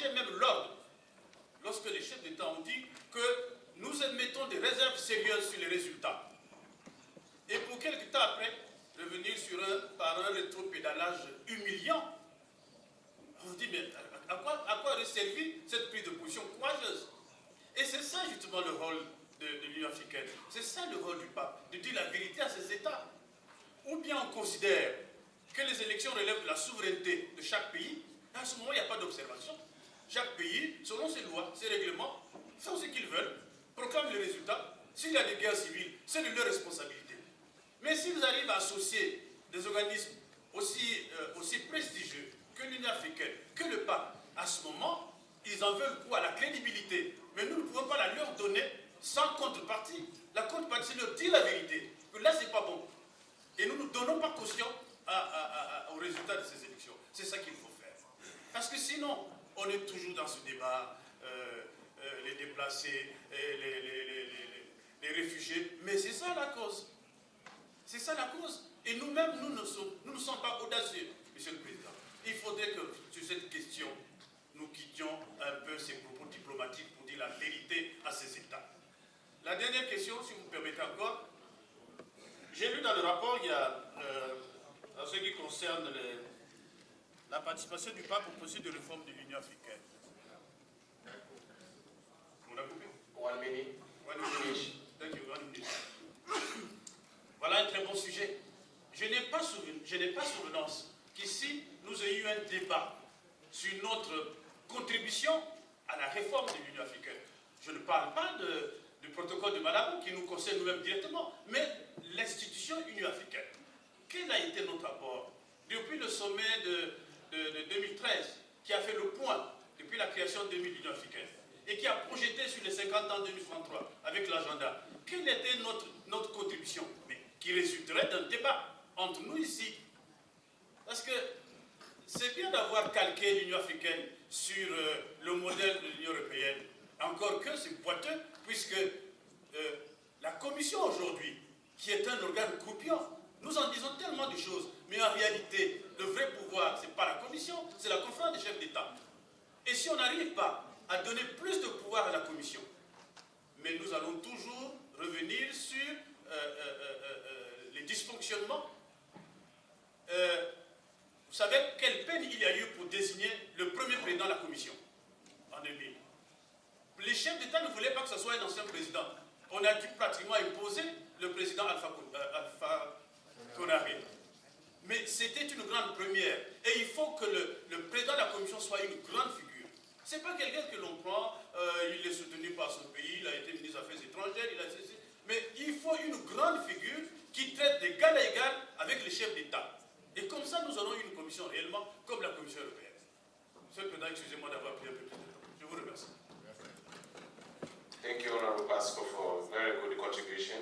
changé même l'ordre lorsque les chefs d'État ont dit que nous émettons des réserves sérieuses sur les résultats. Et pour quelque temps après, revenir par un rétropédalage humiliant. On se dit, mais à quoi aurait servi cette prise de position courageuse? Et c'est ça justement le rôle de l'Union africaine. C'est ça le rôle du pape, de dire la vérité à ses États. Ou bien on considère que les élections relèvent de la souveraineté de chaque pays, et à ce moment il n'y a pas d'observation. Chaque pays, selon ses lois, ses règlements, font ce qu'ils veulent, proclament les résultats. S'il y a des guerres civiles, c'est de leur responsabilité. Mais s'ils arrivent à associer des organismes aussi prestigieux que l'Union africaine, que le pape, à ce moment, ils en veulent quoi? La crédibilité. Mais nous ne pouvons pas la leur donner sans contrepartie. La contrepartie, c'est leur dire la vérité, que là, c'est pas bon. Et nous ne donnons pas caution aux résultats de ces élections. C'est ça qu'il faut faire. Parce que sinon, on est toujours dans ce débat, les déplacés, les réfugiés. Mais c'est ça la cause. C'est ça la cause. Et nous-mêmes, nous ne sommes pas audacieux, Monsieur le Président. Il faudrait que, sur cette question, nous quittions un peu ces propos diplomatiques pour dire la vérité à ces États. La dernière question, si vous me permettez encore, j'ai lu dans le rapport, il y a, en ce qui concerne la participation du pape au processus de réforme de l'Union africaine. On a coupé? 1 minute. 1 minute. Thank you, 1 minute. Voilà un très bon sujet. Je n'ai pas souvenance qu'ici, nous ayons eu un débat sur notre contribution à la réforme de l'Union africaine. Je ne parle pas du protocole de Malabo qui nous concerne nous-mêmes directement, mais l'institution Union africaine. Quel a été notre apport depuis le sommet de 2013, qui a fait le point depuis la création de l'Union africaine et qui a projeté sur les 50 ans 2033 avec l'agenda? Quelle était notre contribution, mais qui résulterait d'un débat entre nous ici? Parce que c'est bien d'avoir calqué l'Union africaine sur le modèle de l'Union européenne, encore que c'est boiteux, puisque la Commission aujourd'hui, qui est un organe croupion, nous en disons tellement de choses, mais en réalité, le vrai pouvoir, ce n'est pas la Commission, c'est la conférence des chefs d'État. Et si on n'arrive pas à donner plus de pouvoir à la Commission, mais nous allons toujours revenir sur les dysfonctionnements. Vous savez quelle peine il y a eu pour désigner le premier président de la Commission en 2000. Les chefs d'État ne voulaient pas que ce soit un ancien président. On a dû pratiquement imposer le président Alpha Konaré. Mais c'était une grande première. Et il faut que le président de la Commission soit une grande figure. Ce n'est pas quelqu'un que l'on prend, il est soutenu par son pays, il a été ministre des Affaires étrangères, mais il faut une grande figure qui traite d'égal à égal avec les chefs d'État. Et comme ça, nous aurons une commission réellement comme la Commission européenne. Monsieur le Président, excusez-moi d'avoir pris un peu plus de temps. Je vous remercie. Thank you, Honorable Pasco, for a very good contribution.